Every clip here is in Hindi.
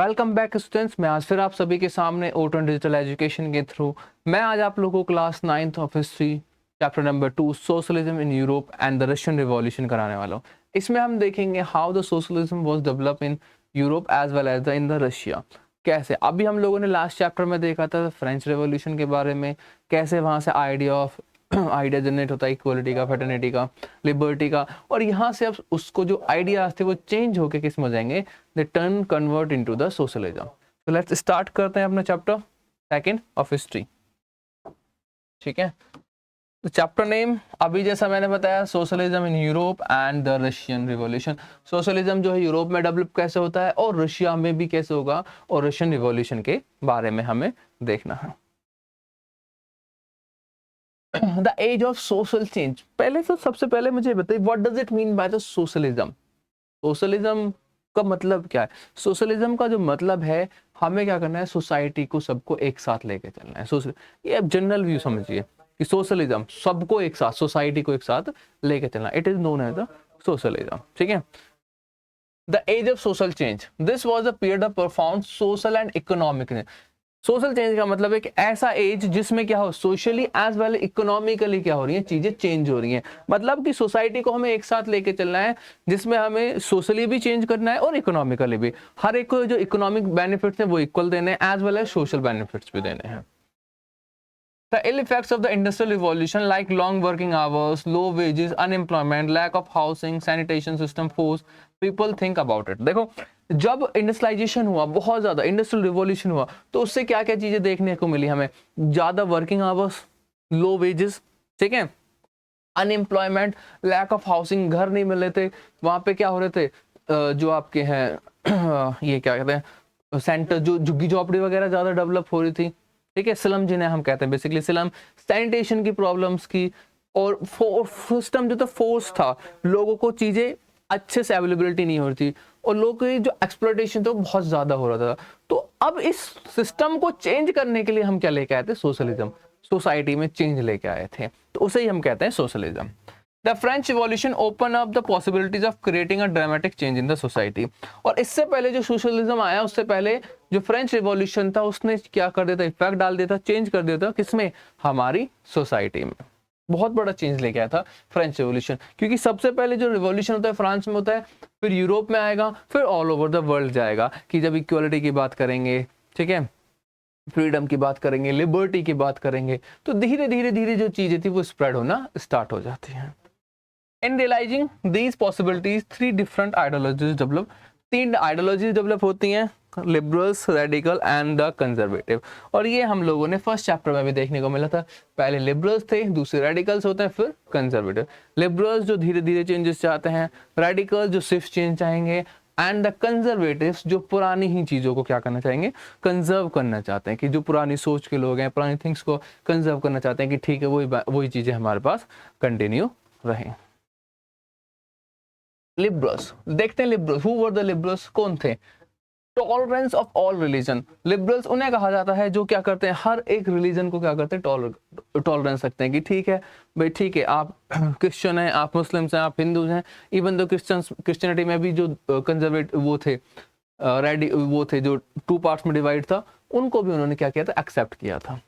Welcome back students. मैं आज फिर आप सभी के सामने O2 डिजिटल एजुकेशन के थ्रू मैं आज आप लोगों को class 9th of history chapter number 2 socialism in Europe and the Russian revolution कराने वाला हूँ। इसमें हम देखेंगे how the socialism was develop in Europe as well as the in the Russia. कैसे अभी हम लोगों ने लास्ट चैप्टर में देखा था फ्रेंच रेवोल्यूशन के बारे में, कैसे वहाँ से आइडिया जनरेट होता है इक्वलिटी का, फेटर्निटी का, लिबर्टी का, और यहाँ से अब उसको जो आइडियाज थे वो चेंज होके किस में हो जाएंगे, they turn convert into the socialism. तो लेट्स स्टार्ट करते हैं अपना चैप्टर सेकंड ऑफ हिस्ट्री। ठीक है, तो चैप्टर नेम अभी जैसा मैंने बताया, socialism in Europe and the Russian revolution. Socialism जो है यूरोप में डेवलप कैसे होता है और रशिया में भी कैसे होगा, और रशियन रिवॉल्यूशन के बारे में हमें देखना है। The age of social change, पहले तो सबसे पहले मुझे बताइए what does it mean by the socialism. Socialism का मतलब क्या है? सोशलिज्म का जो मतलब है, हमें क्या करना है, सोसाइटी को सबको एक साथ लेके चलना है। ये अब जनरल व्यू समझिए कि सोशलिज्म सबको एक साथ, सोसाइटी को एक साथ लेके चलना, it is known as the socialism. ठीक है, the age of social change, this was a period of profound social and economic. Social change का मतलब है कि ऐसा एज जिसमें क्या हो, सोशली एज वेल इकोनॉमिकली क्या हो रही है, चीजें चेंज हो रही हैं। मतलब कि सोसाइटी को हमें एक साथ लेके चलना है, जिसमें हमें सोशली भी चेंज करना है और इकोनॉमिकली भी। हर एक को जो इकोनॉमिक बेनिफिट्स हैं वो इक्वल देने हैं, as well as social benefits भी देने हैं। The ill effects of the industrial revolution like long working hours, low wages, unemployment, lack of housing, sanitation system force people think about it। देखो, जब इंडस्ट्रियलाइजेशन हुआ, बहुत ज्यादा इंडस्ट्रियल रिवॉल्यूशन हुआ, तो उससे क्या क्या चीजें देखने को मिली हमें, ज्यादा वर्किंग आवर्स, लो वेजेस, ठीक है, अनएम्प्लॉयमेंट, लैक ऑफ हाउसिंग, घर नहीं मिल रहे थे वहां पे, क्या हो रहे थे, जो आपके हैं ये क्या कहते हैं, सेंटर, जो झुग्गी झोपड़ी वगैरह ज्यादा डेवलप हो रही थी। ठीक है, स्लम जिन्हें हम कहते हैं, बेसिकली स्लम, सैनिटेशन की प्रॉब्लम्स की, और सिस्टम जो था फोर्स था, लोगों को चीजें अच्छे से अवेलेबिलिटी नहीं हो रही थी, और लोगों की जो एक्सप्लॉयटेशन था वो बहुत ज्यादा हो रहा था। तो अब इस सिस्टम को चेंज करने के लिए हम क्या लेके आए थे, सोशलिज्म। सोसाइटी में चेंज लेके आए थे, तो उसे ही हम कहते हैं socialism. The French revolution open up the possibilities of creating a dramatic change in the society. और इससे पहले जो सोशलिज्म आया, उससे पहले जो फ्रेंच रिवॉल्यूशन था, उसने क्या कर दिया था, इफेक्ट डाल दिया था, चेंज कर दिया था, किसमें, हमारी सोसाइटी में। बहुत बड़ा चेंज लेके आया था फ्रेंच रिवॉल्यूशन, क्योंकि सबसे पहले जो रिवॉल्यूशन होता है फ्रांस में होता है, फिर यूरोप में आएगा, फिर ऑल ओवर द वर्ल्ड जाएगा, कि जब इक्वलिटी की बात करेंगे, ठीक है, फ्रीडम की बात करेंगे, लिबर्टी की बात करेंगे, तो धीरे धीरे धीरे जो चीजें थी वो स्प्रेड होना स्टार्ट हो जाती हैं। In realizing these possibilities, three different ideologies develop। तीन आइडियोलॉजीज डेवलप होती हैं, liberals, radical and the conservative. और ये हम लोगों ने फर्स्ट चैप्टर में भी देखने को मिला था। पहले लिबरल्स थे, दूसरे रेडिकल्स होते हैं, फिर कंजर्वेटिव। लिबरल्स जो धीरे धीरे चेंजेस चाहते हैं, रेडिकल्स जो सिर्फ चेंज चाहेंगे, एंड द कंजर्वेटिव्स जो पुरानी ही चीज़ों को क्या करना चाहेंगे, कंजर्व करना चाहते हैं, कि जो पुरानी सोच के लोग हैं, पुरानी थिंग्स को कंजर्व करना चाहते हैं, कि ठीक है वही चीज़ें हमारे पास कंटिन्यू रहें। लिबरल्स, देखते हैं liberals, who were the liberals, कौन थे? Tolerance of all religion. Liberals उन्हें कहा जाता है जो क्या करते हैं, हर एक रिलीजन को क्या करते हैं, टॉलरेंस रखते हैं, कि ठीक है भाई, ठीक है, आप क्रिश्चियन हैं, आप मुस्लिम्स हैं, आप हिंदूज हैं। इवन दो क्रिश्चियनिटी में भी जो कंजर्वेटिव वो थे, वो थे जो टू पार्ट्स में डिवाइड था, उनको भी उन्होंने क्या किया था, एक्सेप्ट किया था।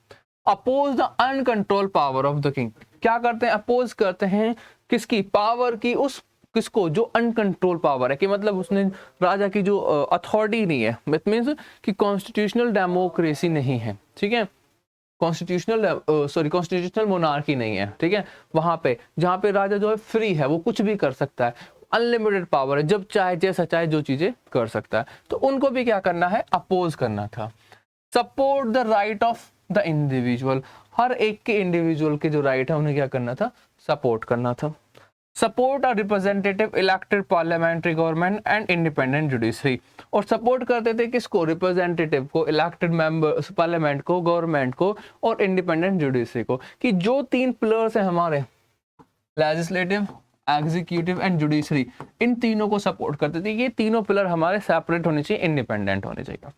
Oppose the uncontrol power of the king, क्या करते हैं, अपोज करते हैं किसकी, पावर की, उस किसको, जो अनकंट्रोल पावर है, कि मतलब उसने राजा की जो अथॉरिटी नहीं है, इट मींस कि कॉन्स्टिट्यूशनल डेमोक्रेसी नहीं है, ठीक है, कॉन्स्टिट्यूशनल मोनार्की नहीं है, ठीक है, वहां पे जहां पे राजा जो है फ्री है, वो कुछ भी कर सकता है, अनलिमिटेड पावर है, जब चाहे जैसा चाहे जो चीजें कर सकता है, तो उनको भी क्या करना है, अपोज करना था। Support the right of the individual, हर एक के इंडिविजुअल के जो राइट है उन्हें क्या करना था, सपोर्ट करना था। Support a representative elected parliamentary government and independent judiciary, और सपोर्ट करते थे किसको, रिप्रेजेंटेटिव को, इलेक्टेड मेंबर्स, पार्लियामेंट को, गवर्नमेंट को, और इंडिपेंडेंट जुडिशरी को, कि जो तीन पिलर्स हैं हमारे, लेजिस्लेटिव, एग्जीक्यूटिव एंड जुडिशरी, इन तीनों को सपोर्ट करते थे। ये तीनों पिलर हमारे सेपरेट होने चाहिए, इंडिपेंडेंट होने चाहिए।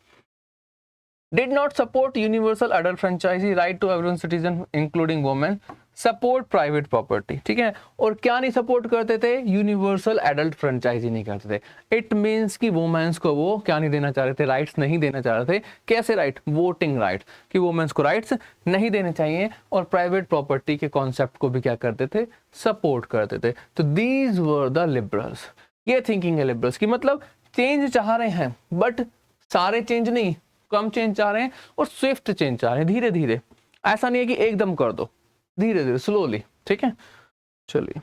Did not support universal adult franchise right to everyone citizen including women। Support private property, ठीक है। और क्या नहीं सपोर्ट करते थे, यूनिवर्सल एडल्ट फ्रेंचाइजी नहीं करते थे। इट मीन्स कि वुमेन्स को वो क्या नहीं देना चाह रहे थे, राइट्स नहीं देना चाह रहे थे। कैसे राइट, वोटिंग राइट, कि वुमेन्स को राइट्स नहीं देने चाहिए। और प्राइवेट प्रॉपर्टी के कॉन्सेप्ट को भी क्या करते थे, सपोर्ट करते थे। तो दीज वर द लिबरल्स, ये थिंकिंग है लिबरल्स की। मतलब चेंज चाह रहे हैं बट सारे चेंज नहीं, कम चेंज चाह रहे हैं और स्विफ्ट चेंज चाह रहे हैं, धीरे धीरे। ऐसा नहीं है कि एकदम कर दो, धीरे धीरे स्लोली, ठीक है। चलिए,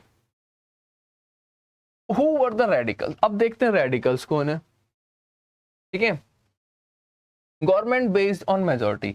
हु वर द रेडिकल, अब देखते हैं रेडिकल्स कौन है, ठीक है। Government based on majority,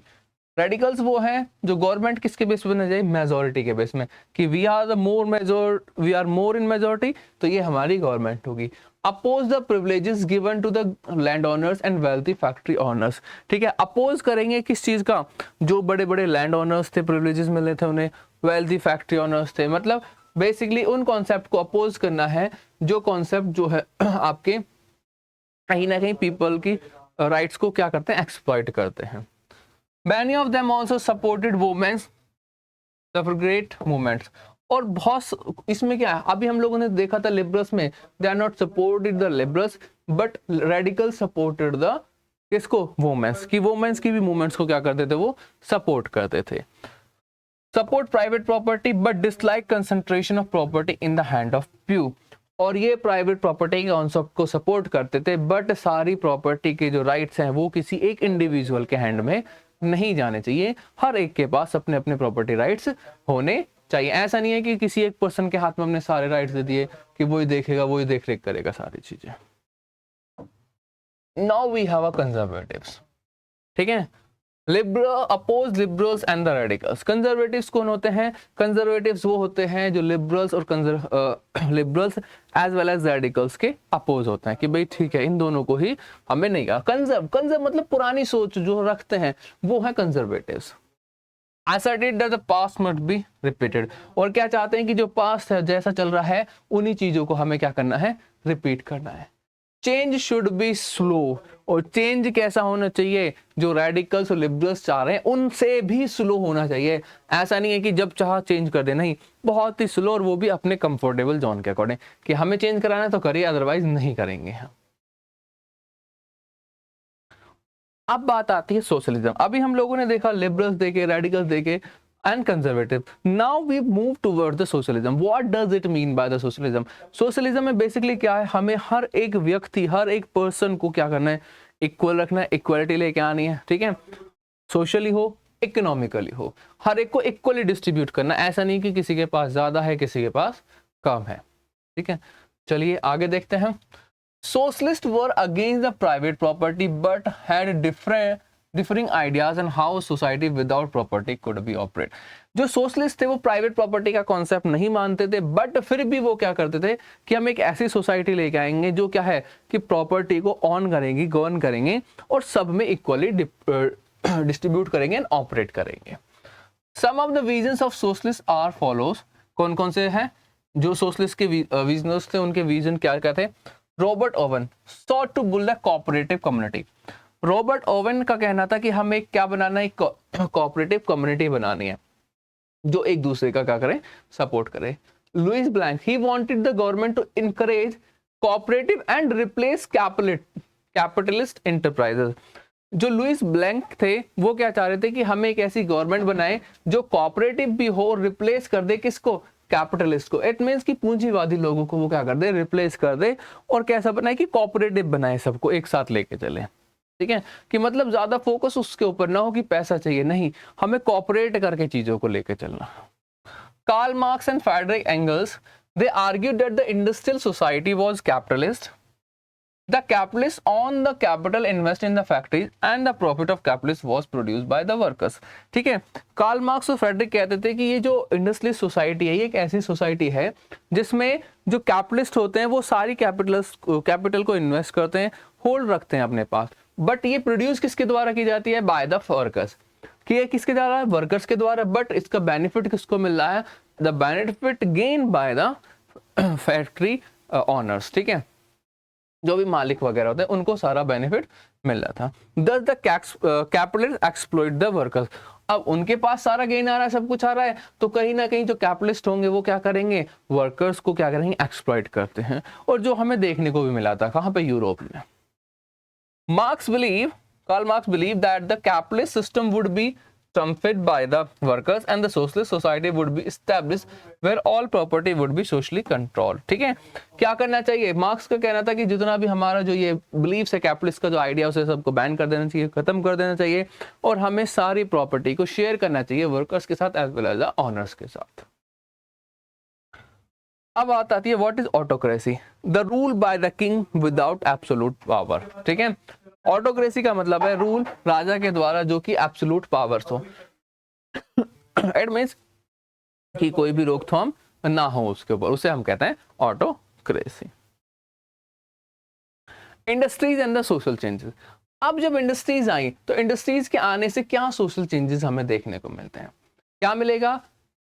radicals वो हैं जो गवर्नमेंट किसके बेस पे बनना चाहिए, मेजोरिटी के बेस में, कि we are more in majority, तो ये हमारी गवर्नमेंट होगी। Oppose the privileges given to the land owners and wealthy factory owners, ठीक है। अपोज करेंगे किस चीज का, जो बड़े बड़े लैंड ओनर्स थे प्रिविलेजेस मिले थे उन्हें, वेल्थी फैक्ट्री ओनर्स थे। मतलब बेसिकली उन कॉन्सेप्ट को अपोज करना है जो कॉन्सेप्ट जो है आपके कहीं ना कहीं पीपल की राइट्स को क्या करते हैं, एक्सप्लॉइट करते हैं। Many of them also supported women's suffragette movements। और बहुत इसमें क्या है, अभी हम लोगों ने देखा था लिबरल्स में, they are not supported the liberals but radical supported the किसको, वुमेन्स की। वुमेन्स की भी मूवमेंट्स को क्या करते थे, वो सपोर्ट करते थे। Support private property but dislike concentration of property in the hand of few. और ये प्राइवेट प्रॉपर्टी के कॉन्सेप्ट को सपोर्ट करते थे बट सारी प्रॉपर्टी के जो राइट्स हैं वो किसी एक इंडिविजुअल के हैंड में नहीं जाने चाहिए। हर एक के पास अपने अपने प्रॉपर्टी राइट्स होने चाहिए। ऐसा नहीं है कि किसी एक पर्सन के हाथ में हमने सारे राइट्स दे दिए कि वही देखेगा, वही देख रेख करेगा सारी चीजें। Now we have a conservatives, ठीक है। Liberal oppose liberals and the radicals. Conservatives कौन होते हैं, कंजर्वेटिव्स वो होते हैं जो लिबरल्स और liberals as well as radicals के अपोज होते हैं, कि भाई ठीक है इन दोनों को ही हमें नहीं कहा। कंजर्व मतलब पुरानी सोच जो रखते हैं वो है conservatives. asserted that the past must be repeated। और क्या चाहते हैं कि जो पास्ट है जैसा चल रहा है उन्हीं चीजों को हमें क्या करना है, रिपीट करना है। चेंज शुड बी स्लो, और चेंज कैसा होना चाहिए, जो रेडिकल्स और लिबरल्स चाह रहे हैं उनसे भी स्लो होना चाहिए। ऐसा नहीं है कि जब चाह चेंज कर दे, नहीं, बहुत ही स्लो, और वो भी अपने कंफर्टेबल जोन के अकॉर्डिंग, कि हमें चेंज कराना है तो करिए, अदरवाइज नहीं करेंगे। अब बात आती है सोशलिज्म। अभी हम लोगों ने देखा लिबरल्स देखे, रेडिकल्स देखे and conservative. Now we move toward the socialism. What does it mean by the socialism? Socialism में बेसिकली क्या है, हमें हर एक व्यक्ति, हर एक पर्सन को क्या करना है, इक्वल रखना है, इक्वलिटी लेके आनी है, ठीक है। सोशली हो, इकोनॉमिकली हो, हर एक को इक्वली डिस्ट्रीब्यूट करना। ऐसा नहीं कि किसी के पास ज्यादा है, किसी के पास कम है, ठीक है। चलिए आगे देखते हैं। Socialists were against the private property but had differing ideas on how society without property could be operate। जो सोशलिस्ट थे वो प्राइवेट प्रॉपर्टी का कॉन्सेप्ट नहीं मानते थे, बट फिर भी वो क्या करते थे कि हम एक ऐसी सोसाइटी लेके आएंगे जो क्या है कि प्रॉपर्टी को ऑन करेंगे, गवर्न करेंगे और सब में इक्वली डिस्ट्रीब्यूट करेंगे एंड ऑपरेट करेंगे। Some of the visions of socialist are follows. कौन कौन से हैं जो सोशलिस्ट के विजनर्स थे, उनके विजन क्या क्या थे? Robert oven sought to build a cooperative community। Robert oven का कहना था कि हमें क्या बनाना है, कोऑपरेटिव कम्युनिटी बनानी है जो एक दूसरे का क्या करे, सपोर्ट करे। Louis Blanc he wanted the government to encourage cooperative and replace capitalist enterprises. जो लुइस ब्लैंक थे वो क्या चाह रहे थे कि हमें एक ऐसी गवर्नमेंट बनाए जो कोऑपरेटिव भी हो और रिप्लेस कर दे किसको, कैपिटलिस्ट को। इट मीन्स कि पूंजीवादी लोगों को वो क्या कर दे, रिप्लेस कर दे, और कैसा बनाए कि कोऑपरेटिव बनाए, सबको एक साथ लेके चले, ठीक है। कि मतलब ज्यादा फोकस उसके ऊपर ना हो कि पैसा चाहिए, नहीं, हमें कोऑपरेट करके चीजों को लेके चलना। Karl Marx and Friedrich Engels they argued that the industrial society was capitalist. The capitalists on the capital invest in the factories and the profit of capitalists was produced by the workers। ठीक है, कार्ल मार्क्स और फ्रेडरिक कहते थे कि ये जो इंडस्ट्रियलिस्ट सोसाइटी है ये एक ऐसी सोसाइटी है जिसमें जो कैपिटलिस्ट होते हैं वो सारी कैपिटल को इन्वेस्ट करते हैं, होल्ड रखते हैं अपने पास, बट ये प्रोड्यूस किसके द्वारा की जाती है, बाय द वर्कर्स। कि ये किसके द्वारा, वर्कर्स के द्वारा, बट इसका बेनिफिट किसको मिल रहा है, the benefit gain by the factory owners. ठीक है, जो भी मालिक वगैरह होते हैं उनको सारा बेनिफिट मिल रहा था। Thus the capitalists exploit the workers। अब उनके पास सारा गेन आ रहा है, सब कुछ आ रहा है, तो कहीं ना कहीं जो कैपिटलिस्ट होंगे वो क्या करेंगे, वर्कर्स को क्या करेंगे, एक्सप्लॉइट करते हैं। और जो हमें देखने को भी मिला था कहाँ पे, यूरोप में। Karl Marx believed that the capitalist system would be trumped by the workers and the socialist society would be established where all property would be socially controlled। ठीक है, क्या करना चाहिए, मार्क्स का कहना था कि जितना भी हमारा जो ये बिलीव्स है कैपिटलिस्ट का जो आइडिया, उसे सबको बैन कर देना चाहिए, खत्म कर देना चाहिए, और हमें सारी प्रॉपर्टी को शेयर करना चाहिए वर्कर्स के साथ as well as the owners के साथ। अब बात आती है what is autocracy, the rule by the king without absolute power. ठीक है, ऑटोक्रेसी का मतलब है रूल राजा के द्वारा जो कि एब्सोल्यूट पावर्स हो। इट मींस कि कोई भी रोकथाम ना हो उसके ऊपर, उसे हम कहते हैं autocracy. Industries and the social changes. अब जब इंडस्ट्रीज आई तो इंडस्ट्रीज के आने से क्या सोशल चेंजेस हमें देखने को मिलते हैं, क्या मिलेगा,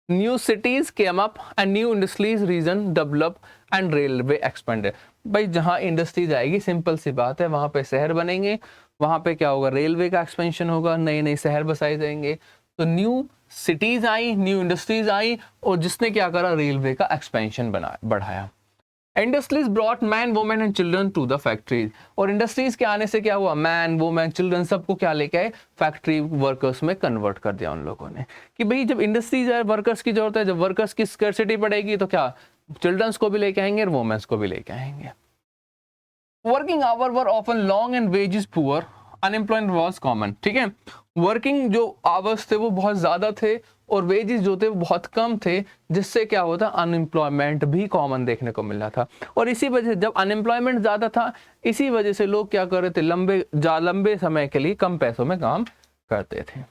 new cities came up and new industries region develop and railway expanded. भाई जहां इंडस्ट्रीज आएगी, सिंपल सी बात है, वहां पे शहर बनेंगे, वहां पे क्या होगा, रेलवे का एक्सपेंशन होगा, नए नए शहर बसाए जाएंगे। तो न्यू सिटीज आई, न्यू इंडस्ट्रीज आई, और जिसने क्या करा, रेलवे का एक्सपेंशन बढ़ाया। Industries brought man women and children to the factories. और इंडस्ट्रीज के आने से क्या हुआ, मैन वुमेन चिल्ड्रन सबको क्या लेके आए, फैक्ट्री वर्कर्स में कन्वर्ट कर दिया उन लोगों ने। कि भाई जब इंडस्ट्रीज है, वर्कर्स की जरूरत है, जब वर्कर्स की स्कैर्सिटी पड़ेगी तो क्या चिल्ड्रंस को भी लेके आएंगे और वुमेन्स को भी लेके आएंगे। Working hour were often long and wages poor, unemployment was common. ठीक है, वर्किंग जो आवर्स थे वो बहुत ज्यादा थे और वेजेस जो थे वो बहुत कम थे, जिससे क्या होता, अनएम्प्लॉयमेंट भी कॉमन देखने को मिल रहा था। और इसी वजह से जब अनएम्प्लॉयमेंट ज्यादा था, इसी वजह से लोग क्या कर रहे थे, लंबे समय के लिए कम पैसों में काम करते थे।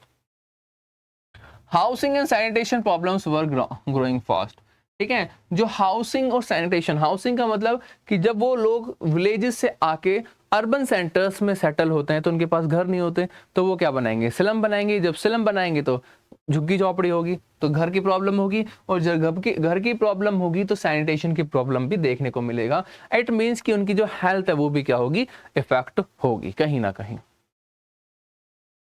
Housing and sanitation problems were growing fast. ठीक है, जो हाउसिंग और सैनिटेशन, हाउसिंग का मतलब कि जब वो लोग विलेजेस से आके अर्बन सेंटर्स में सेटल होते हैं तो उनके पास घर नहीं होते, तो वो क्या बनाएंगे, स्लम बनाएंगे। जब स्लम बनाएंगे तो झुग्गी झोपड़ी होगी, तो घर की प्रॉब्लम होगी, और जब घर की प्रॉब्लम होगी तो सैनिटेशन की प्रॉब्लम भी देखने को मिलेगा। इट मीन्स कि उनकी जो हेल्थ है वो भी क्या होगी, इफेक्ट होगी कहीं ना कहीं।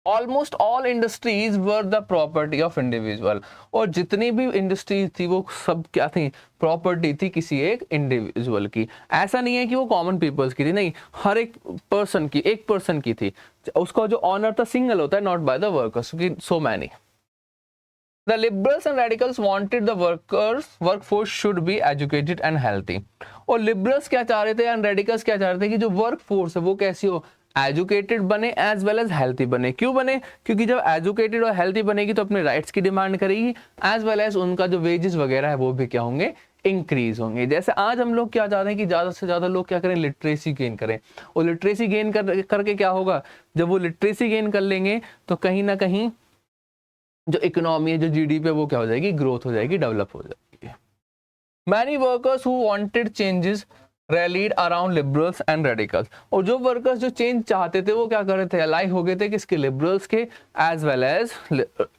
Almost all industries were the property of individual. और जितनी भी इंडस्ट्रीज थी वो सब क्या थी, प्रॉपर्टी थी किसी एक इंडिविजुअल की। ऐसा नहीं है कि वो कॉमन पीपल्स की थी, नहीं, हर एक पर्सन की, एक पर्सन की थी। उसका जो ऑनर था सिंगल होता है, not by the workers, so many. The liberals and radicals wanted the workforce should be educated and healthy। और liberals क्या चाह रहे थे and radicals क्या चाह रहे थे कि जो workforce है वो कैसी हो, एजुकेटेड बने एज वेल एज हेल्थी बने। क्यों बने, क्योंकि जब एजुकेटेड और हेल्थी बनेगी तो अपने राइट्स की डिमांड करेगी, एज वेल एज उनका जो वेजेस वगैरह है वो भी क्या होंगे, इंक्रीज होंगे। जैसे आज हम लोग क्या चाहते हैं कि ज्यादा से ज्यादा लोग क्या करें, लिटरेसी गेन करें। और लिटरेसी गेन करके क्या होगा, जब वो लिटरेसी गेन कर लेंगे तो कहीं ना कहीं जो इकोनॉमी है, जो जीडीपी है, वो क्या हो जाएगी, ग्रोथ हो जाएगी, डेवलप हो जाएगी। Many workers who wanted changes rallied around liberals and radicals. और जो वर्कर्स जो चेंज चाहते थे वो क्या कर रहे थे, अलाई हो गए थे किसके, लिबरल्स के एज वेल एज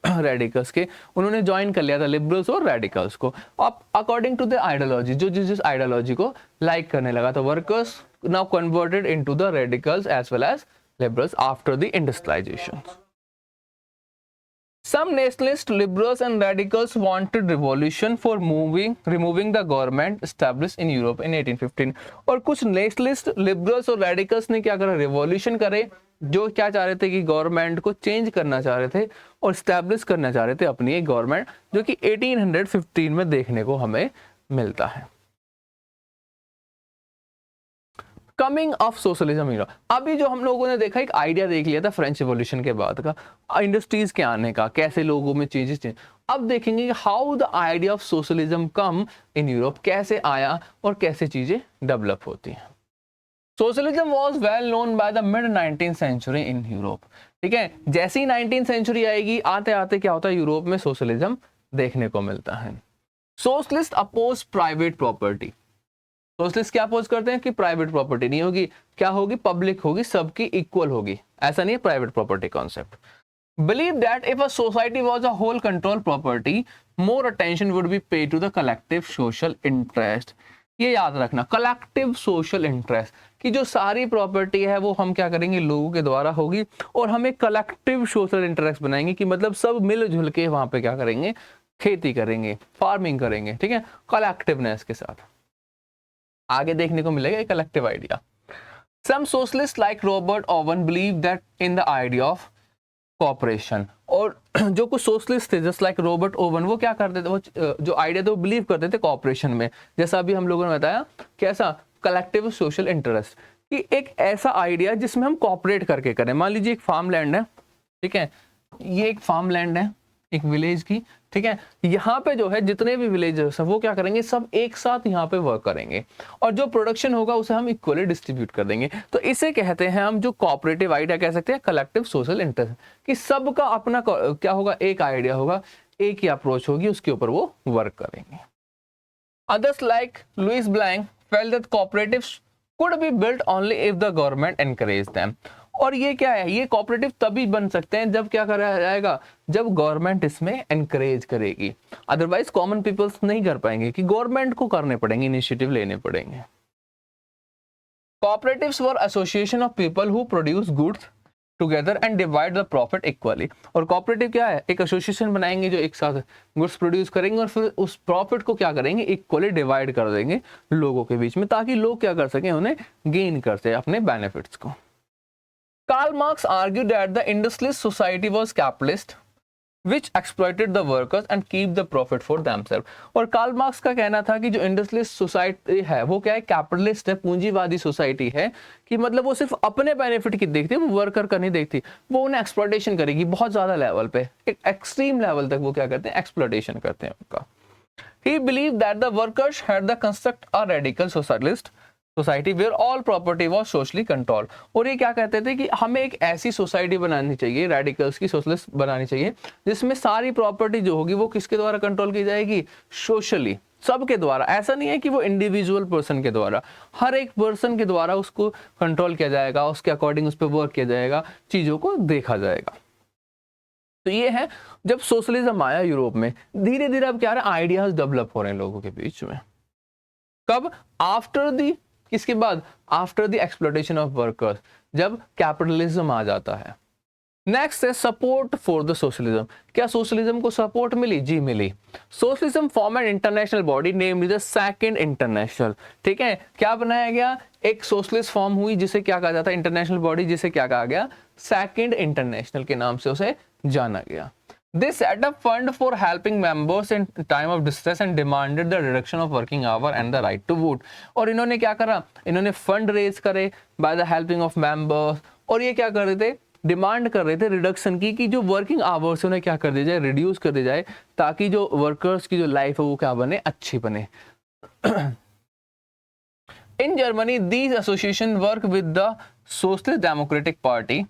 रेडिकल्स के। उन्होंने ज्वाइन कर लिया था लिबरल्स और रेडिकल्स को, अब अकॉर्डिंग टू द आइडियोलॉजी, जो जिस आइडियोलॉजी को लाइक करने लगा। तो workers now converted into the radicals as well as liberals after the industrialization. Some nationalist liberals and radicals wanted revolution for removing the government established in Europe in 1815। और कुछ नेशनलिस्ट लिबरल्स और रेडिकल्स ने क्या करा, रिवॉल्यूशन करे, जो क्या चाह रहे थे कि गवर्नमेंट को चेंज करना चाह रहे थे और स्टैब्लिश करना चाह रहे थे अपनी एक गवर्नमेंट, जो कि 1815 में देखने को हमें मिलता है। कमिंग ऑफ सोशलिज्म इन, अभी जो हम लोगों ने देखा, एक आइडिया देख लिया था फ्रेंच रिवॉल्यूशन के बाद का, इंडस्ट्रीज के आने का, कैसे लोगों में चेंजेस। अब देखेंगे how the idea of socialism come in Europe, कैसे आया और कैसे चीजें डेवलप होती हैं। Socialism was well known by the mid 19th century in Europe. ठीक है, जैसी 19th सेंचुरी आएगी, आते आते क्या होता है, यूरोप में सोशलिज्म देखने को मिलता है। Socialist oppose private property. Socialist क्या अपोज करते हैं कि प्राइवेट प्रॉपर्टी नहीं होगी, क्या होगी, पब्लिक होगी, सबकी इक्वल होगी। ऐसा नहीं है private property concept. Believe that if a society was a whole control property, more attention would be paid to the collective social interest. ये याद रखना, कलेक्टिव सोशल इंटरेस्ट। कि जो सारी प्रॉपर्टी है वो हम क्या करेंगे, लोगों के द्वारा होगी, और हम एक कलेक्टिव सोशल इंटरेस्ट बनाएंगे कि मतलब सब मिलजुल के वहां पे क्या करेंगे, खेती करेंगे, फार्मिंग करेंगे, ठीक है, कलेक्टिवनेस के साथ। आगे देखने को मिलेगा एक collective idea. Some socialist like Robert Owen believe that in the idea of cooperation. और जो कुछ सोशलिस्ट थे जस्ट लाइक रॉबर्ट ओवन, वो क्या करते थे, वो जो आइडिया थे वो बिलीव करते थे कॉपरेशन में, जैसा अभी हम लोगों ने बताया, कैसा, कलेक्टिव सोशल इंटरेस्ट, कि एक ऐसा आइडिया जिसमें हम कॉपरेट करके करें। मान लीजिए एक फार्म लैंड है, ठीक है, ये एक फार्म लैंड है एक विलेज की, ठीक है, यहाँ पे जो है जितने भी विलेजर्स हैं वो क्या करेंगे, सब एक साथ यहाँ पे वर्क करेंगे, और जो प्रोडक्शन होगा उसे हम इक्वली डिस्ट्रीब्यूट कर देंगे। तो इसे कहते हैं हम, जो कोऑपरेटिव आइडिया कह सकते हैं, कलेक्टिव सोशल इंटरेस्ट, कि सबका अपना क्या होगा, एक आइडिया होगा, एक ही अप्रोच होगी, उसके ऊपर वो वर्क करेंगे। Others like Louis Blanc felt that cooperatives could be built only if the government encouraged them। और ये क्या है, ये कोऑपरेटिव तभी बन सकते हैं जब क्या करा जाएगा, जब गवर्नमेंट इसमें एनकरेज करेगी, अदरवाइज कॉमन पीपल्स नहीं कर पाएंगे, कि गवर्नमेंट को करने पड़ेंगे, इनिशिएटिव लेने पड़ेंगे। Cooperatives were association of people who produce goods together and divide the profit equally। और कोऑपरेटिव क्या है, एक एसोसिएशन बनाएंगे जो एक साथ गुड्स प्रोड्यूस करेंगे और फिर उस प्रॉफिट को क्या करेंगे, इक्वली डिवाइड कर देंगे लोगों के बीच में, ताकि लोग क्या कर सकें, उन्हें गेन कर सकें अपने बेनिफिट्स को। Karl Marx argue that the industrialist society was capitalist which exploited the workers and keep the profit for themselves। और कार्ल मार्क्स का कहना था कि जो इंडस्ट्रियलिस्ट सोसाइटी है वो क्या है, कैपिटलिस्ट है, पूंजीवादी सोसाइटी है, कि मतलब वो सिर्फ अपने बेनिफिट की देखती है, वो वर्कर का नहीं देखती, वो उन्हें एक्सप्लॉयटेशन करेगी बहुत ज्यादा लेवल पे, एक एक्सट्रीम लेवल तक वो क्या करते हैं, एक्सप्लॉयटेशन करते हैं उनका। He believed that the workers had the construct a radical socialist society where all property was socially control. और ये क्या कहते थे कि हमें एक ऐसी सोसाइटी बनानी चाहिए, रेडिकल्स की सोशलिस्ट बनानी चाहिए, जिसमें सारी प्रॉपर्टी जो होगी वो किसके द्वारा कंट्रोल की जाएगी, सोशली, सबके द्वारा। ऐसा नहीं है कि वो इंडिविजुअल पर्सन के द्वारा, हर एक पर्सन के द्वारा उसको कंट्रोल किया जाएगा, उसके अकॉर्डिंग उस पर वर्क किया जाएगा, चीजों को देखा जाएगा। तो ये है जब सोशलिज्म आया यूरोप में, धीरे धीरे अब क्या रहा, आइडियाज डेवलप हो रहे हैं लोगों के बीच में। कब, आफ्टर दी, किसके बाद, after the exploitation of workers, जब कैपिटलिज्म आ जाता है। नेक्स्ट है सपोर्ट फॉर द सोशलिज्म। क्या सोशलिज्म को सपोर्ट मिली, जी मिली। Socialism form an international body named the second international, ठीक है, क्या बनाया गया, एक सोशलिस्ट फॉर्म हुई जिसे क्या कहा जाता है, इंटरनेशनल बॉडी, जिसे क्या कहा गया, सेकंड इंटरनेशनल के नाम से उसे जाना गया। They set up fund for helping members in time of distress and demanded the reduction of working hour and the right to vote। और इन्होंने क्या करा, इन्होंने फंड रेज करे by the helping of members, और ये क्या कर रहे थे, डिमांड कर रहे थे रिडक्शन की, कि जो वर्किंग आवर्स उन्हें क्या कर दिया जाए, रिड्यूस कर दिया जाए, ताकि जो वर्कर्स की जो लाइफ है वो क्या बने, अच्छी बने। In Germany, these associations work with the Socialist Democratic Party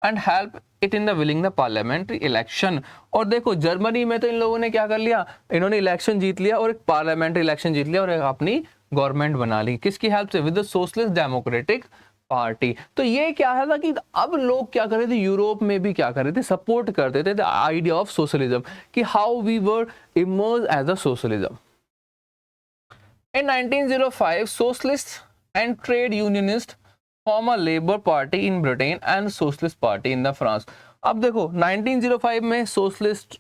and help it in the winning the parliamentary election। और देखो जर्मनी में तो इन लोगों ने क्या कर लिया, इन्होंने इलेक्शन जीत लिया और एक पार्लियामेंट्री इलेक्शन जीत लिया और एक अपनी गवर्नमेंट बना ली, किसकी हेल्प से, with the socialist democratic party. तो ये क्या है था कि अब लोग क्या कर रहे थे, यूरोप में भी क्या कर रहे थे, सपोर्ट करते थे द आइडिया ऑफ सोशलिज्म, कि how we were emerge as a socialism. In 1905, socialists and trade unionists form a Labour Party in Britain and Socialist Party in the France। अब देखो 1905 में Socialist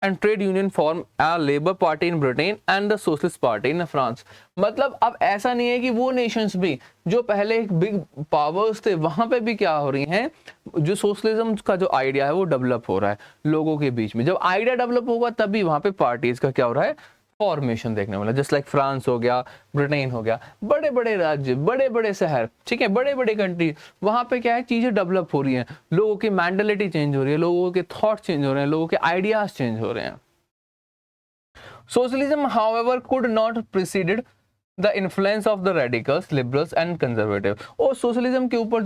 and Trade Union form a Labour Party in Britain and the Socialist Party in France। मतलब अब ऐसा नहीं है कि वो नेशंस भी जो पहले एक बिग पावर्स थे वहां पे भी क्या हो रही हैं, जो सोशलिज्म का जो आइडिया है वो डेवलप हो रहा है लोगों के बीच में। जब आइडिया डेवलप होगा तभी वहां पे पार्टीज का क्या हो रहा है, फॉर्मेशन देखने वाला। जस्ट लाइक फ्रांस हो गया, ब्रिटेन हो गया, बड़े बड़े राज्य, बड़े बड़े शहर, ठीक है, बड़े बड़े कंट्री, वहां पे क्या है, चीजें डेवलप हो रही हैं, लोगों की मेंटालिटी चेंज हो रही है, लोगों के थॉट चेंज हो रहे हैं, लोगों के आइडियाज चेंज हो रहे हैं। Socialism however could not preceded the influence of the radicals, liberals and conservative. और सोशलिज्म के ऊपर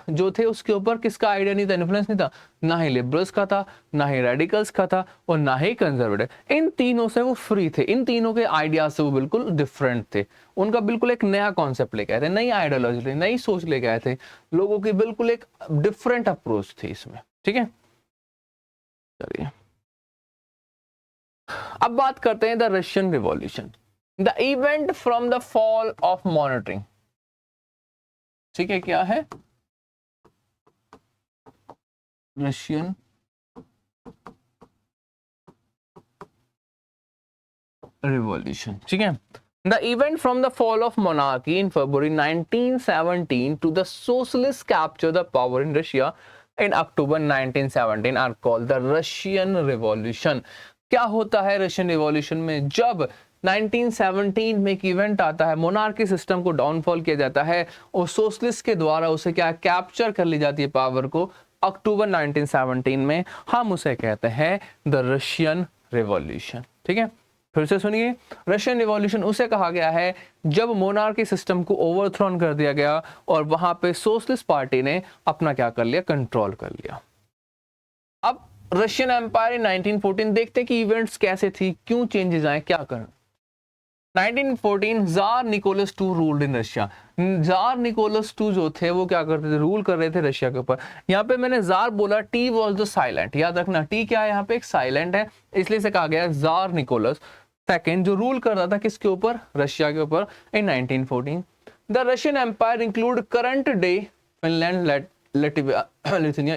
जो थे उसके ऊपर किसका आइडिया नहीं था, इन्फ्लुएंस नहीं था, ना ही लिबरल्स का था, ना ही रेडिकल्स का था, और ना ही कंजर्वेटिव। इन तीनों से वो फ्री थे, इन तीनों के आइडियाज से वो बिल्कुल डिफरेंट थे। उनका बिल्कुल एक नया कॉन्सेप्ट लेके आए थे, नई आइडियोलॉजी, नई सोच लेके आए थे, लोगों की बिल्कुल एक डिफरेंट अप्रोच थी इसमें, ठीक है। चलिए अब बात करते हैं the Russian revolution, the event from the fall of monitoring. ठीक है, क्या है, रशियन रिवॉल्यूशन। ठीक है, the event from the fall of monarchy in February 1917 to the socialist capture the power in Russia in October 1917 are called the Russian revolution. क्या होता है रशियन रिवॉल्यूशन में? जब 1917 में एक इवेंट आता है, मोनार्की सिस्टम को डाउनफॉल किया जाता है और सोशलिस्ट के द्वारा उसे क्या कैप्चर कर ली जाती है पावर को अक्टूबर 1917 में, हम उसे कहते हैं द रशियन रिवॉल्यूशन। ठीक है, फिर से सुनिए, रशियन रिवॉल्यूशन उसे कहा गया है जब मोनार्की सिस्टम को ओवरथ्रोन कर दिया गया और वहां पे सोशलिस्ट पार्टी ने अपना क्या कर लिया, कंट्रोल कर लिया। अब रशियन एम्पायर इन 1914 देखते कि इवेंट्स कैसे थी, क्यों चेंजेस आए, क्या करें। 1914 tsar Nicholas two ruled in Russia. Tsar Nicholas two जो थे वो क्या करते थे, रूल कर रहे थे रशिया के ऊपर। यहाँ पे मैंने जार बोला, टी वॉज द साइलेंट, याद रखना टी क्या है, यहाँ पे एक साइलेंट है, इसलिए से कहा गया जार निकोलस सेकेंड, जो रूल कर रहा था किसके ऊपर, रशिया के ऊपर in 1914। The Russian empire include current day Finland, Lithuania,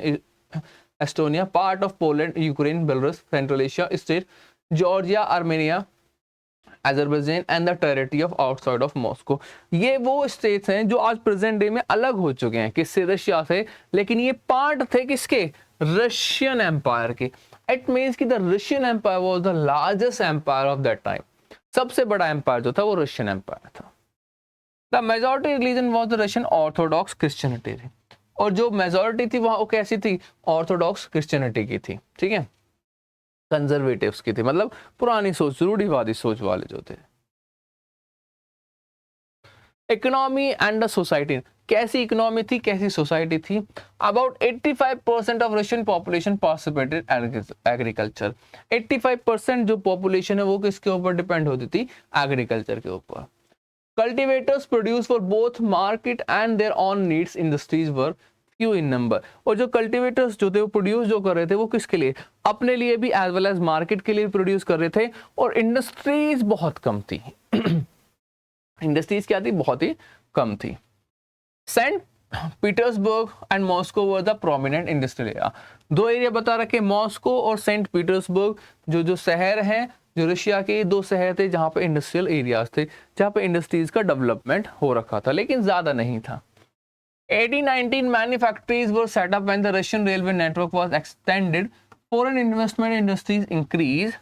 Estonia, part of Poland, Ukraine, Belarus, Central Asia state, Georgia, Armenia, Azerbaijan and the territory of outside of Moscow. ये वो स्टेट्स हैं जो आज प्रेजेंट डे में अलग हो चुके हैं किससे, रशिया से, लेकिन ये पार्ट थे किसके, रशियन एम्पायर के। इट मींस कि the Russian empire was the largest empire of that time. सबसे बड़ा एम्पायर जो था वो रशियन एम्पायर था। The majority religion was the Russian orthodox Christianity, और जो मेजॉरिटी थी वहां वो कैसी थी, ऑर्थोडॉक्स क्रिश्चियनिटी की थी। ठीक है, कंजर्वेटिव्स की थी, मतलब पुरानी सोच, रूढ़िवादी सोच वाले जो थे। इकोनॉमी एंड द सोसाइटी, कैसी इकोनॉमी थी, कैसी सोसाइटी थी। About 85% of Russian population participated agriculture. 85% जो पॉपुलेशन है वो किसके ऊपर डिपेंड होती थी, एग्रीकल्चर के ऊपर। Cultivators produce for both market and their own needs, industries were few in number. और जो कल्टिवेटर्स जो थे वो प्रोड्यूस जो कर रहे थे वो किसके लिए, अपने लिए भी एज वेल एज मार्केट के लिए प्रोड्यूस कर रहे थे, और इंडस्ट्रीज बहुत कम थी। इंडस्ट्रीज क्या थी, बहुत ही कम थी। Saint Petersburg and Moscow were the prominent industrial area. दो एरिया बता रखे, मॉस्को और सेंट पीटर्सबर्ग, जो शहर हैं, जो रशिया के दो शहर थे जहां पे इंडस्ट्रियल एरियाज थे, जहां पे इंडस्ट्रीज का डेवलपमेंट हो रखा था, लेकिन ज्यादा नहीं था। 1819 many factories were set up when the Russian railway network was extended. Foreign investment industries increased.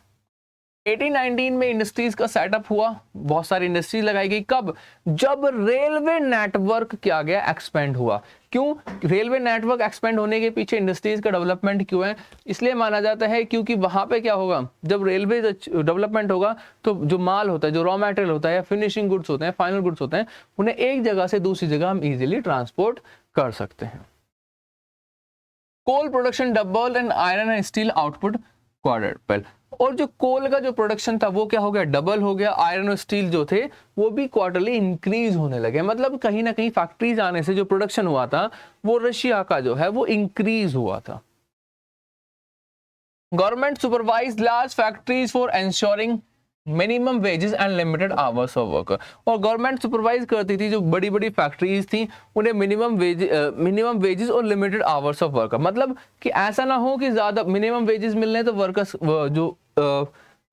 1819 में इंडस्ट्रीज का सेटअप हुआ, बहुत सारी इंडस्ट्रीज लगाई गई। कब, जब रेलवे नेटवर्क क्या गया, एक्सपेंड हुआ। क्यों, रेलवे नेटवर्क एक्सपेंड होने के पीछे इंडस्ट्रीज का डेवलपमेंट क्यों है, इसलिए माना जाता है क्योंकि वहां पे क्या होगा, जब रेलवे डेवलपमेंट होगा तो जो माल होता है, जो रॉ मटेरियल होता है या फिनिशिंग गुड्स होते हैं, फाइनल गुड्स होते हैं, उन्हें एक जगह से दूसरी जगह हम इजीली ट्रांसपोर्ट कर सकते हैं। Coal production double and iron and steel output quadruple. और जो कोल का जो प्रोडक्शन था वो क्या हो गया, डबल हो गया। आयरन और स्टील जो थे वो भी क्वार्टरली इंक्रीज होने लगे। मतलब कहीं ना कहीं फैक्ट्रीज आने से जो प्रोडक्शन हुआ था वो रशिया का जो है वो इंक्रीज हुआ था। Government supervise large factories for ensuring minimum wages and limited hours of work. और गवर्नमेंट सुपरवाइज करती थी जो बड़ी बड़ी फैक्ट्रीज थी, उन्हें मिनिमम वेजेस और लिमिटेड आवर्स ऑफ वर्क। मतलब कि ऐसा ना हो कि ज्यादा मिनिमम वेजेस मिल रहे तो वर्कर्स जो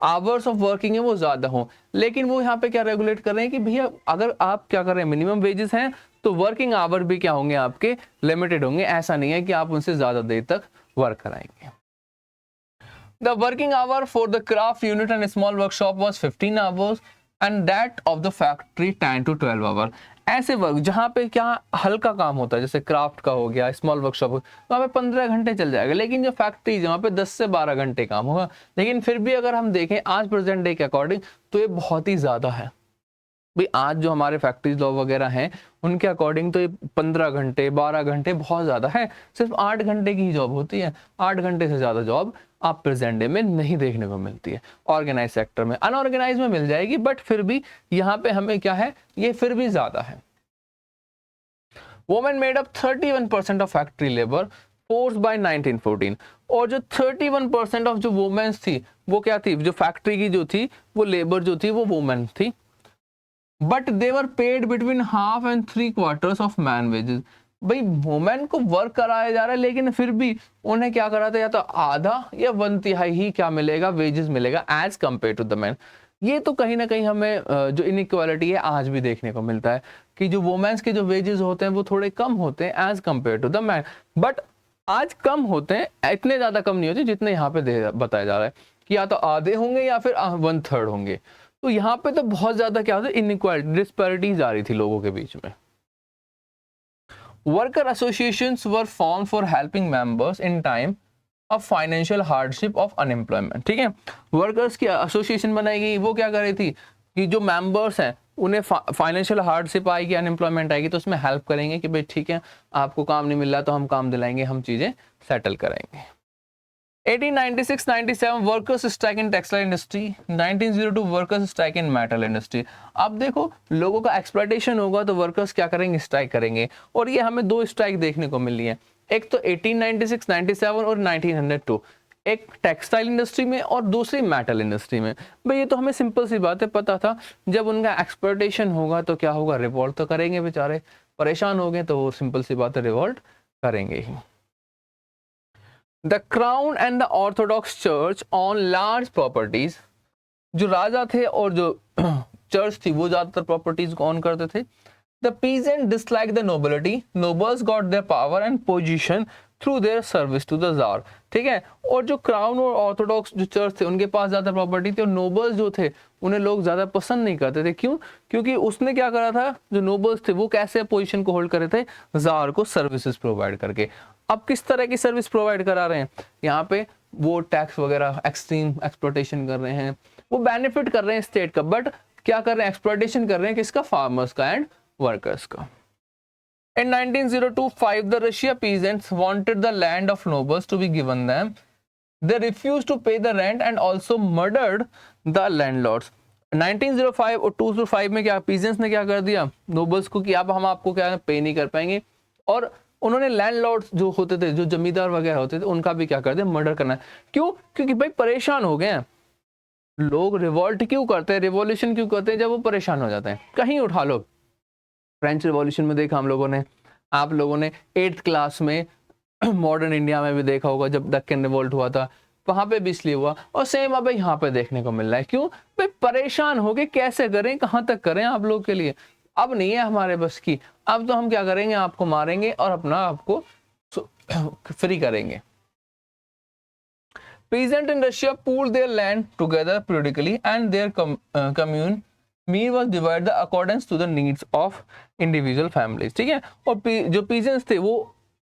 आवर्स ऑफ वर्किंग है वो ज्यादा हो, लेकिन वो यहाँ पे क्या रेगुलेट कर रहे हैं कि भैया अगर आप क्या कर रहे हैं, मिनिमम वेजेस हैं तो वर्किंग आवर भी क्या होंगे, आपके लिमिटेड होंगे। ऐसा नहीं है कि आप उनसे ज्यादा देर तक वर्क कराएंगे। The working hour for the craft unit and small workshop was 15 hours and that of the factory 10 to 12 hours. ऐसे वर्क जहाँ पे क्या हल्का काम होता है, जैसे क्राफ्ट का हो गया, स्मॉल वर्कशॉप, वहाँ पे 15 घंटे चल जाएगा। लेकिन जो फैक्ट्री वहाँ पे 10 से 12 घंटे काम होगा। लेकिन फिर भी अगर हम देखें आज प्रेजेंट डे के अकॉर्डिंग तो ये बहुत ही ज़्यादा है भाई। आज जो हमारे फैक्ट्री जॉब वगैरह हैं उनके अकॉर्डिंग तो ये 15 घंटे 12 घंटे बहुत ज़्यादा है। सिर्फ 8 घंटे की ही जॉब होती है। 8 घंटे से ज़्यादा जॉब आप प्रेजेंट डे में नहीं देखने को मिलती है। ऑर्गेनाइज सेक्टर में, अनऑर्गेनाइज में मिल जाएगी, बट फिर भी यहाँ पे हमें क्या है, ये फिर भी ज़्यादा है। Women made up 31% of factory labour force by 1914। और जो 31% ऑफ जो वुमेन्स थी वो क्या थी, जो फैक्ट्री की जो थी वो लेबर जो थी वो वुमेन थी। But they were paid between half and 3/4 of man wages. भाई वुमेन को वर्क कराया जा रहा है लेकिन फिर भी उन्हें क्या करा था, या तो आधा या 1/3 ही क्या मिलेगा, वेजेस मिलेगा as compare to the man. ये तो कहीं ना कहीं हमें जो इनइक्वालिटी है आज भी देखने को मिलता है कि जो वुमेन्स के जो वेजेस होते हैं वो थोड़े कम होते हैं as compare to the man. But आज कम होते हैं, इतने ज्यादा कम नहीं होते जितने यहाँ पे बताया जा रहा है कि या तो आधे होंगे या फिर 1/3 होंगे। तो यहाँ पे तो बहुत ज्यादा क्या होता है, इनइक्वालिटी, डिस्पैरिटीज आ रही थी लोगों के बीच में। Worker associations were form for helping members in time of financial hardship of unemployment. ठीक है, वर्कर्स की एसोसिएशन बनाई गई, वो क्या कर रही थी कि जो मेंबर्स हैं उन्हें फाइनेंशियल हार्डशिप आएगी, अनएम्प्लॉयमेंट आएगी तो उसमें हेल्प करेंगे कि भाई ठीक है आपको काम नहीं मिल रहा तो हम काम दिलाएंगे, हम चीजें सेटल करेंगे। 1896-97 workers strike in textile industry, 1902 workers strike in metal industry. अब देखो लोगों का एक्सप्लॉयटेशन होगा तो वर्कर्स क्या करेंगे, स्ट्राइक करेंगे। और ये हमें दो स्ट्राइक देखने को मिली है, एक तो 1896, 97 और 1902, एक टेक्सटाइल इंडस्ट्री में और दूसरी मेटल इंडस्ट्री में। भाई ये तो हमें सिंपल सी बात है पता था, जब उनका एक्सप्लॉयटेशन होगा तो क्या होगा, रिवॉल्ट तो करेंगे, बेचारे परेशान हो गए तो वो सिंपल सी बात है रिवॉल्ट करेंगे ही। The crown and the orthodox church on large properties, जो राजा थे और जो चर्च थी वो ज्यादातर प्रॉपर्टीज को ऑन करते थे। The peasant dislike the nobility, nobles got their power and position through their service to the tsar. ठीक है, और जो क्राउन और ऑर्थोडॉक्स जो चर्च थे उनके पास ज्यादा प्रॉपर्टी थी और नोबल्स जो थे उन्हें लोग ज्यादा पसंद नहीं करते थे। क्यों? क्योंकि उसने क्या करा था, जो नोबल्स थे वो कैसे पोजीशन को होल्ड कर रहे थे, जार को सर्विसेज प्रोवाइड करके। अब किस तरह की सर्विस प्रोवाइड करा रहे हैं, यहाँ पे वो टैक्स वगैरह एक्सट्रीम एक्सप्लॉयटेशन कर रहे हैं, वो बेनिफिट कर रहे हैं स्टेट का, बट क्या कर रहे हैं, एक्सप्लॉयटेशन कर रहे हैं किसका, फार्मर्स का एंड वर्कर्स का। In 1905, the Russia peasants wanted the land of nobles to be given them. They refused to pay the rent and also murdered the landlords. 1905 और 205 में क्या पीजेंट्स ने क्या कर दिया, नोबल्स को कि अब हम आपको क्या पे नहीं कर पाएंगे, और उन्होंने लैंडलॉर्ड्स जो होते थे, जो जमींदार वगैरह होते थे, उनका भी क्या कर दिया, मर्डर करना। क्यों? क्योंकि भाई परेशान हो गए हैं लोग। रिवॉल्ट क्यों करते हैं, रिवॉल्यूशन क्यों करते हैं, जब वो परेशान हो जाते हैं। कहीं उठा लो, फ्रेंच रिवॉल्यूशन में देखा हम लोगों ने, आप लोगों ने 8th क्लास में मॉडर्न इंडिया में भी देखा होगा, जब दक्कन रिवॉल्ट हुआ था वहां पे भी इसलिए हुआ, और सेम अब यहाँ पे देखने को मिल रहा है। क्यों? भाई परेशान हो गए, कैसे करें, कहाँ तक करें आप लोग के लिए, अब नहीं है हमारे बस की, अब तो हम क्या करेंगे, आपको मारेंगे और अपना आपको फ्री करेंगे। Peasants in Russia pooled their land together periodically and their commune meal was divided according to the needs of individual families। ठीक है, और जो peasants थे वो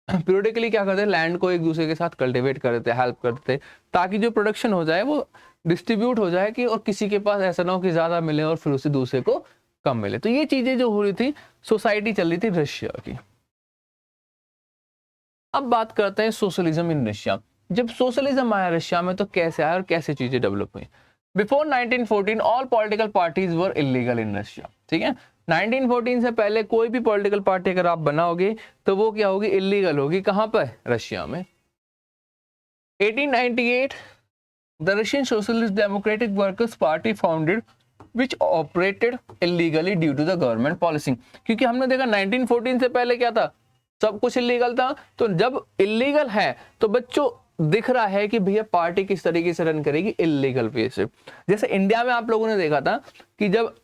periodically क्या करते हैं, लैंड को एक दूसरे के साथ कल्टिवेट करते थे, हेल्प करते थे, ताकि जो प्रोडक्शन हो जाए वो डिस्ट्रीब्यूट हो जाए कि और किसी के पास ऐसा ना हो कि ज्यादा मिले और फिर उसे दूसरे को कम मिले। तो ये चीजें जो हो रही थी, सोसाइटी चल रही थी रशिया की। अब बात करते हैं सोशलिज्म इन रशिया। जब सोशलिज्म आया रशिया में तो कैसे आया और कैसे चीजें डेवलप हुई। Before 1914 all political parties were illegal in Russia. ठीक है, 1914 से पहले कोई भी पॉलिटिकल पार्टी अगर आप बनाओगे तो वो क्या होगी, इलीगल होगी। कहां पर? रशिया में। 1898 the Russian Socialist Democratic workers Party founded which operated illegally due to the government policy. क्योंकि हमने देखा 1914 से पहले क्या था, सब कुछ इलीगल था। तो जब इलीगल है तो बच्चों दिख रहा है कि भैया पार्टी किस तरीके से रन करेगी, इलीगल वे से। जैसे इंडिया में आप लोगों ने देखा था कि जब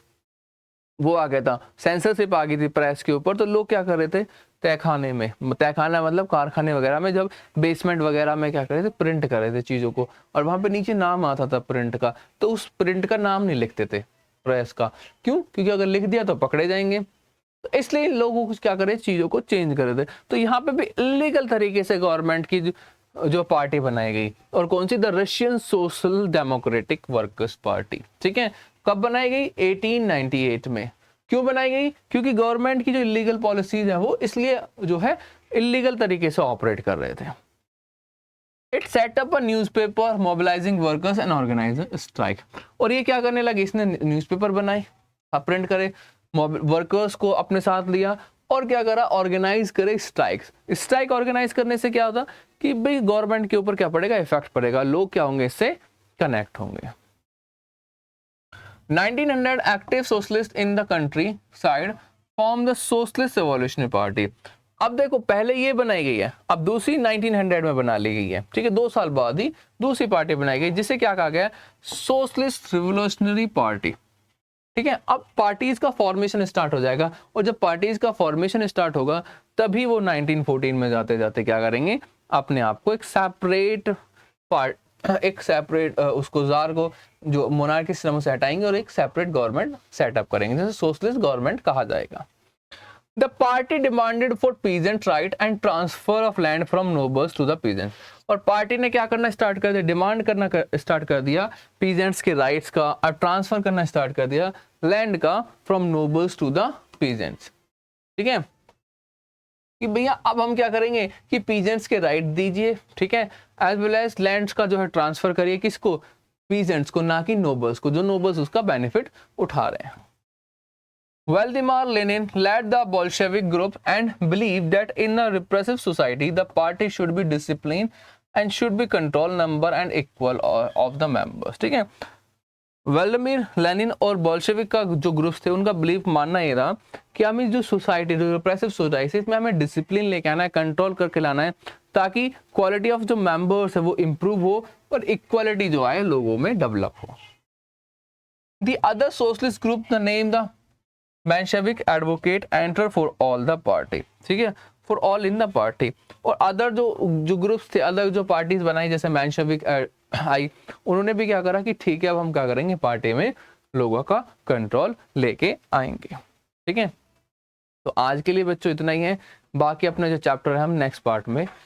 वो आ गया था, सेंसरशिप आ गई थी प्रेस के ऊपर, तो लोग क्या कर रहे थे, तहखाने में, तहखाना मतलब कारखाने वगैरह में, जब बेसमेंट वगैरह में क्या कर रहे थे, प्रिंट कर रहे थे चीजों को, और वहां पे नीचे नाम आता था प्रिंट का, तो उस प्रिंट का नाम नहीं लिखते थे प्रेस का। क्यों? क्योंकि अगर लिख दिया तो पकड़े जाएंगे। तो इसलिए लोगों को क्या करे, चीजों को चेंज कर रहे थे। तो यहाँ पे भी इलीगल तरीके से गवर्नमेंट की जो पार्टी बनाई गई, और कौन सी, the Russian social democratic workers party. ठीक है, कब बनाई गई? 1898 में। क्यों बनाई गई? क्योंकि गवर्नमेंट की जो इलीगल पॉलिसीज है वो इसलिए जो है इलीगल तरीके से ऑपरेट कर रहे थे। It set up a newspaper mobilising workers and organising strike. और ये क्या करने लगे, इसने न्यूज़पेपर बनाई, प्रिंट करे, वर्कर्स को अपने साथ लिया, और क्या करा, ऑर्गेनाइज करे स्ट्राइक्स। स्ट्राइक ऑर्गेनाइज करने से क्या होता कि भाई गवर्नमेंट के ऊपर क्या पड़ेगा, इफेक्ट पड़ेगा, लोग क्या होंगे, इससे कनेक्ट होंगे। 1900 active socialist in the country side form the socialist revolutionary party. अब देखो पहले ये बनाई गई है, अब दूसरी 1900 में बना ली गई है, ठीक है, 2 साल बाद ही दूसरी पार्टी बनाई गई जिसे क्या कहा गया, सोशलिस्ट रिवोल्यूशनरी पार्टी। ठीक है, अब पार्टीज का फॉर्मेशन स्टार्ट हो जाएगा और जब पार्टीज का फॉर्मेशन स्टार्ट होगा तभी वो 1914 में जाते जाते क्या करेंगे, अपने आप को एक सेपरेट उसको जार को जो मोनार्की सिस्टम से हटाएंगे और एक सेपरेट गवर्नमेंट सेटअप करेंगे जैसे सोशलिस्ट गवर्नमेंट कहा जाएगा। The party demanded for peasant right and transfer of land from nobles to the peasant. और पार्टी ने क्या करना स्टार्ट कर दिया, डिमांड करना स्टार्ट कर दिया पीजेंट्स के राइट्स का और ट्रांसफर करना स्टार्ट कर दिया लैंड का from nobles to the peasants. ठीक है, कि भैया अब हम क्या करेंगे कि पीजेंट्स के राइट दीजिए, ठीक है, एज वेल एज लैंड्स का जो है ट्रांसफर करिए किसको, पीजेंट्स को, ना कि नोबल्स को, जो नोबल्स उसका बेनिफिट उठा रहे हैं। Vladimir Lenin led the Bolshevik group and believed that in a repressive society, the party should be disciplined and should be control number and equal of the members। ठीक है, व्लादिमीर लेनिन और बोल्शेविक का जो ग्रुप्स थे उनका बिलीफ मानना ये था कि हमें जो सोसाइटी, जो रिप्रेसिव सोसाइटी इसमें हमें डिसिप्लिन लेके आना है, कंट्रोल करके लाना है ताकि क्वालिटी ऑफ जो मेंबर्स है वो इम्प्रूव हो और इक्वालिटी जो है लोगों में डेवलप हो। The other socialist group the name the Menshevik advocate enter for all the party। ठीक है, for all in the party। और अदर जो ग्रुप्स थे, अलग जो पार्टीज बनाई जैसे मेंशेविक आई, उन्होंने भी क्या करा कि ठीक है अब हम क्या करेंगे, पार्टी में लोगों का कंट्रोल लेके आएंगे। ठीक है, तो आज के लिए बच्चों इतना ही है, बाकी अपना जो चैप्टर है हम नेक्स्ट पार्ट में